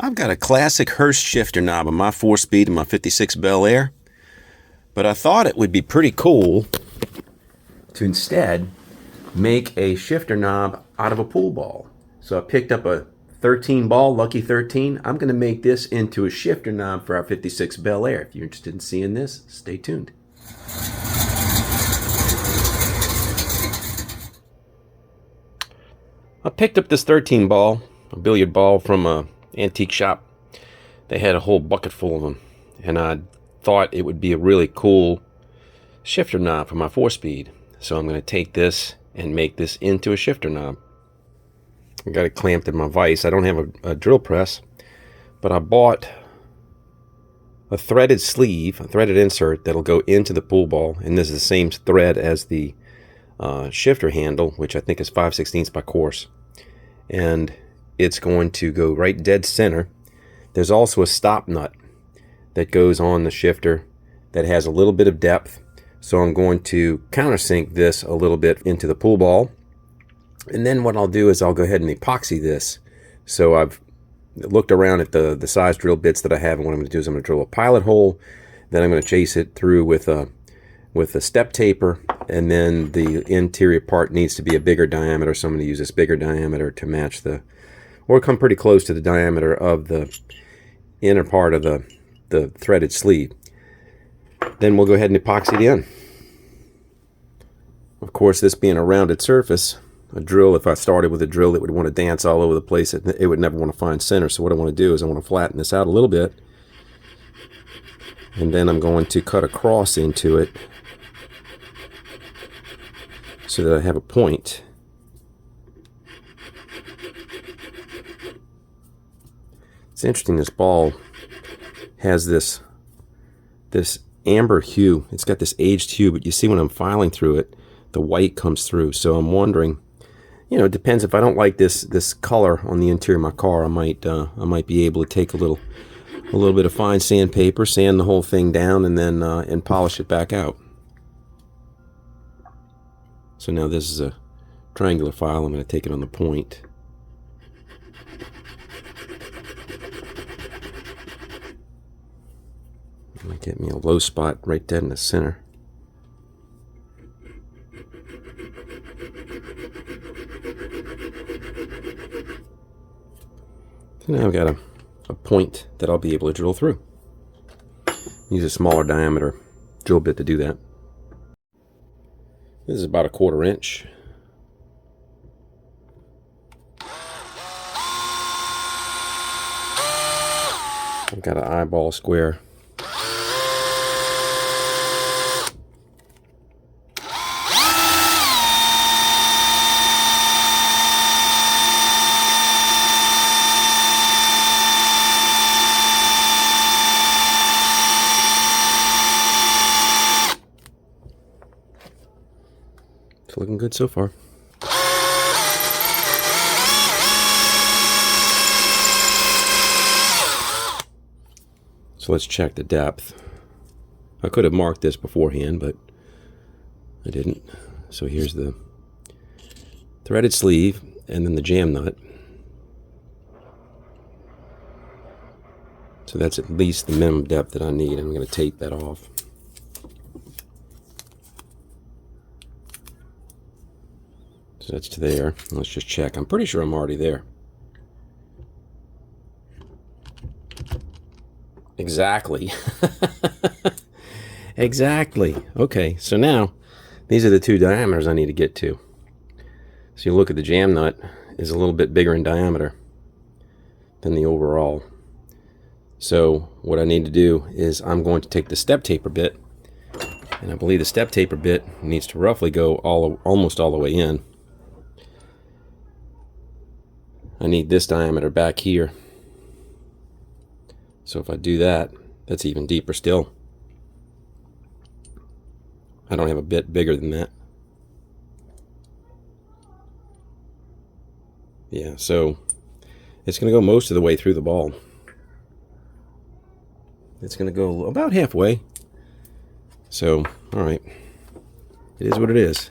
I've got a classic Hurst shifter knob on my 4-speed and my 56 Bel Air, but I thought it would be pretty cool to instead make a shifter knob out of a pool ball. So I picked up a 13 ball, Lucky 13. I'm going to make this into a shifter knob for our 56 Bel Air. If you're interested in seeing this, stay tuned. I picked up this 13 ball, a billiard ball from a antique shop. They had a whole bucket full of them, and I thought it would be a really cool shifter knob for my 4-speed. So I'm going to take this and make this into a shifter knob. I got it clamped in my vise. I don't have a drill press, but I bought a threaded sleeve, a threaded insert that'll go into the pool ball, and this is the same thread as the shifter handle, which I think is 5/16 by course, and it's going to go right dead center. There's also a stop nut that goes on the shifter that has a little bit of depth, so I'm going to countersink this a little bit into the pool ball, and then what I'll do is I'll go ahead and epoxy this. So I've looked around at the size drill bits that I have, and what I'm going to do is I'm going to drill a pilot hole, then I'm going to chase it through with a step taper, and then the interior part needs to be a bigger diameter, so I'm going to use this bigger diameter to match or come pretty close to the diameter of the inner part of the threaded sleeve. Then we'll go ahead and epoxy it in. Of course, this being a rounded surface, a drill, if I started with a drill, it would want to dance all over the place. It would never want to find center. So what I want to do is I want to flatten this out a little bit, and then I'm going to cut across into it so that I have a point. It's interesting, this ball has this amber hue. It's got this aged hue, but you see when I'm filing through it, the white comes through. So I'm wondering, it depends. If I don't like this color on the interior of my car, I might be able to take a little bit of fine sandpaper, sand the whole thing down, and then and polish it back out. So now this is a triangular file. I'm going to take it on the point. Might get me a low spot right dead in the center. So now I've got a point that I'll be able to drill through. Use a smaller diameter drill bit to do that. This is about a 1/4 inch. I've got an eyeball square. It's looking good so far. So let's check the depth. I could have marked this beforehand, but I didn't. So here's the threaded sleeve and then the jam nut. So that's at least the minimum depth that I need. I'm going to tape that off. So that's to there. Let's just check. I'm pretty sure I'm already there. Exactly. Exactly. Okay, so now these are the two diameters I need to get to. So you look at the jam nut is a little bit bigger in diameter than the overall. So what I need to do is I'm going to take the step taper bit, and I believe the step taper bit needs to roughly go almost all the way in. I need this diameter back here. So if I do that, that's even deeper still. I don't have a bit bigger than that. Yeah, so it's going to go most of the way through the ball. It's going to go about halfway. So, all right. It is what it is.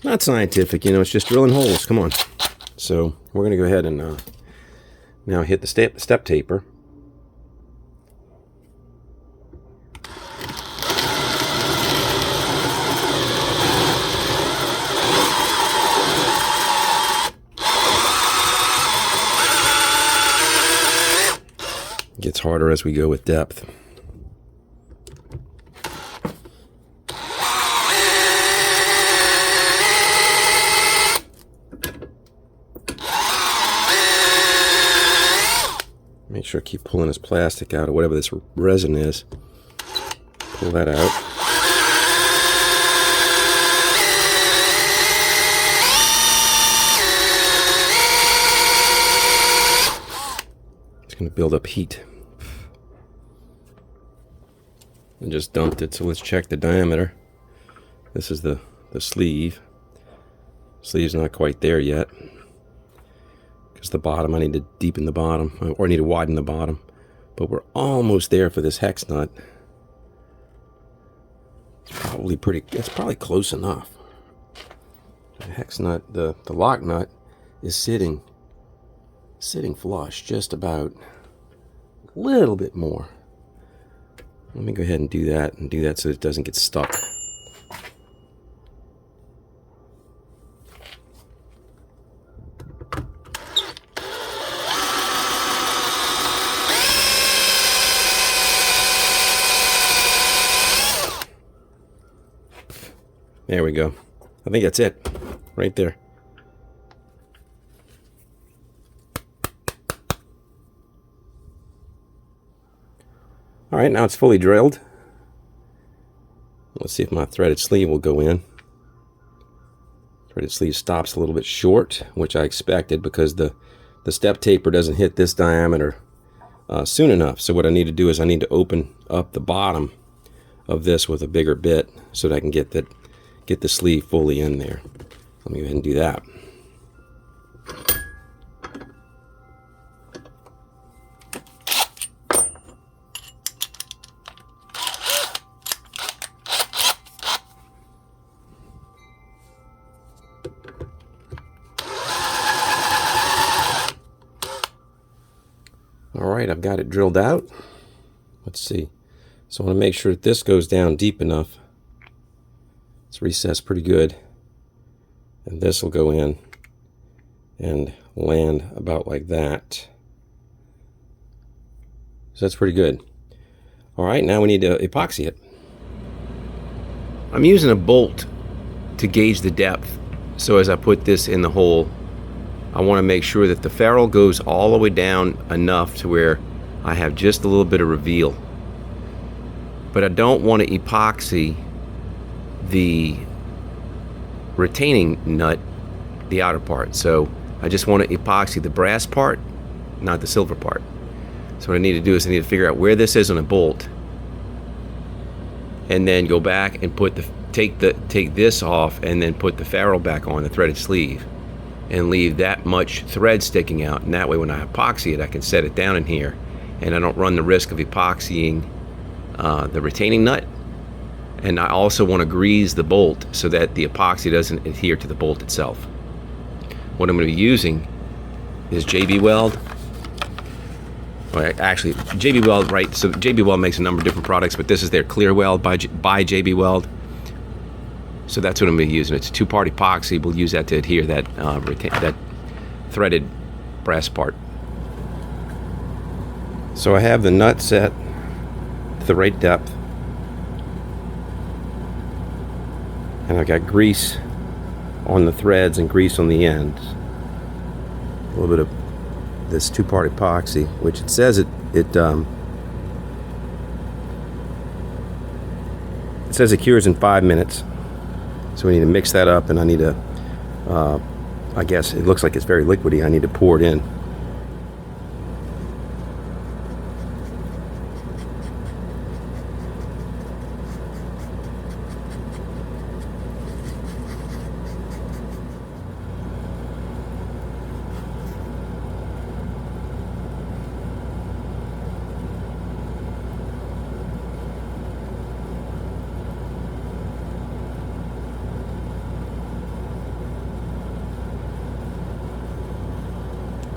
Not scientific, it's just drilling holes. Come on. So we're going to go ahead and Now hit the step taper. It gets harder as we go with depth. Make sure I keep pulling this plastic out, or whatever this resin is. Pull that out. It's going to build up heat. I just dumped it, so let's check the diameter. This is the sleeve. Sleeve's not quite there yet. Because the bottom, I need to deepen the bottom, or I need to widen the bottom. But we're almost there for this hex nut. It's probably close enough. The hex nut, the lock nut is sitting flush, just about a little bit more. Let me go ahead and do that so it doesn't get stuck. There we go. I think that's it. Right there. Alright, now it's fully drilled. Let's see if my threaded sleeve will go in. Threaded sleeve stops a little bit short, which I expected because the step taper doesn't hit this diameter soon enough. So what I need to do is I need to open up the bottom of this with a bigger bit so that I can get the sleeve fully in there. Let me go ahead and do that. All right, I've got it drilled out. Let's see. So I want to make sure that this goes down deep enough. It's recessed pretty good. And this will go in and land about like that. So that's pretty good. All right, now we need to epoxy it. I'm using a bolt to gauge the depth. So as I put this in the hole, I want to make sure that the ferrule goes all the way down enough to where I have just a little bit of reveal. But I don't want to epoxy the retaining nut, the outer part. So I just want to epoxy the brass part, not the silver part. So what I need to do is I need to figure out where this is on a bolt, and then go back and take this off, and then put the ferrule back on the threaded sleeve, and leave that much thread sticking out. And that way, when I epoxy it, I can set it down in here, and I don't run the risk of epoxying the retaining nut. And I also want to grease the bolt so that the epoxy doesn't adhere to the bolt itself. What I'm going to be using is JB Weld. Well, actually, JB Weld, right? So JB Weld makes a number of different products, but this is their Clear Weld by JB Weld. So that's what I'm going to be using. It's a two-part epoxy. We'll use that to adhere that threaded brass part. So I have the nut set to the right depth. And I've got grease on the threads and grease on the ends. A little bit of this two-part epoxy, which it says it says it cures in 5 minutes. So we need to mix that up, and I need to, I guess it looks like it's very liquidy. I need to pour it in.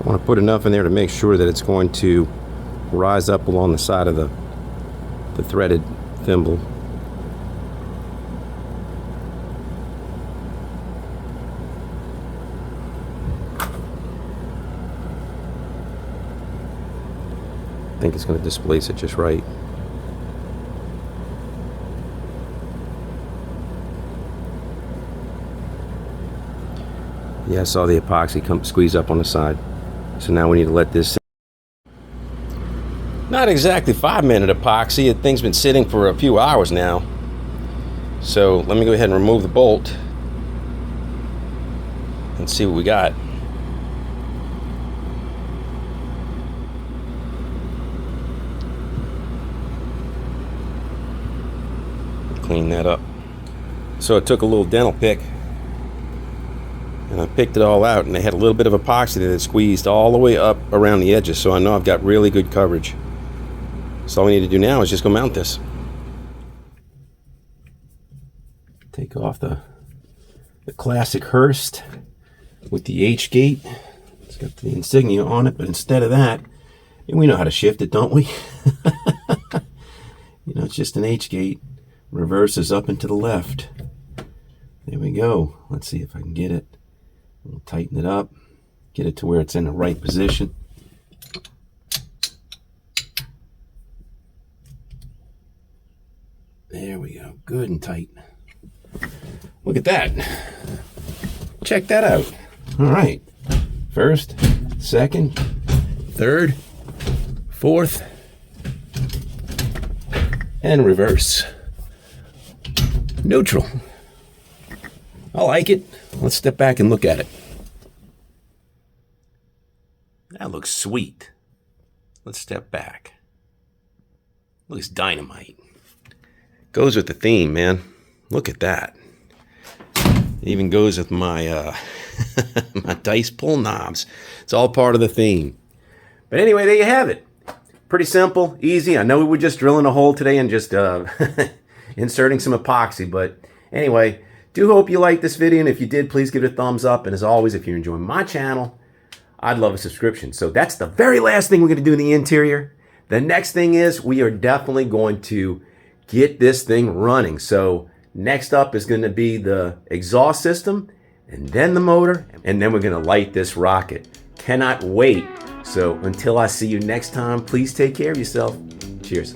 I want to put enough in there to make sure that it's going to rise up along the side of the threaded thimble. I think it's going to displace it just right. Yeah, I saw the epoxy come squeeze up on the side. So now we need to let this. Not exactly 5-minute epoxy. The thing's been sitting for a few hours now. So let me go ahead and remove the bolt and see what we got. Clean that up. So I took a little dental pick and I picked it all out, and they had a little bit of epoxy that had squeezed all the way up around the edges, so I know I've got really good coverage. So all we need to do now is just go mount this. Take off the classic Hurst with the H gate. It's got the insignia on it, but instead of that, we know how to shift it, don't we? You know, it's just an H gate. Reverses up and to the left. There we go. Let's see if I can get it. We'll tighten it up. Get it to where it's in the right position. There we go. Good and tight. Look at that. Check that out. All right. First, second, third, fourth, and reverse. Neutral. I like it. Let's step back and look at it. That looks sweet. Let's step back. Looks dynamite. Goes with the theme, man. Look at that. It even goes with my my dice pull knobs. It's all part of the theme. But anyway, there you have it. Pretty simple, easy. I know we were just drilling a hole today and just inserting some epoxy, but anyway, do hope you liked this video, and if you did, please give it a thumbs up, and as always, if you're enjoying my channel, I'd love a subscription. So that's the very last thing we're going to do in the interior. The next thing is we are definitely going to get this thing running. So next up is going to be the exhaust system, and then the motor, and then we're going to light this rocket. Cannot wait. So until I see you next time, please take care of yourself. Cheers.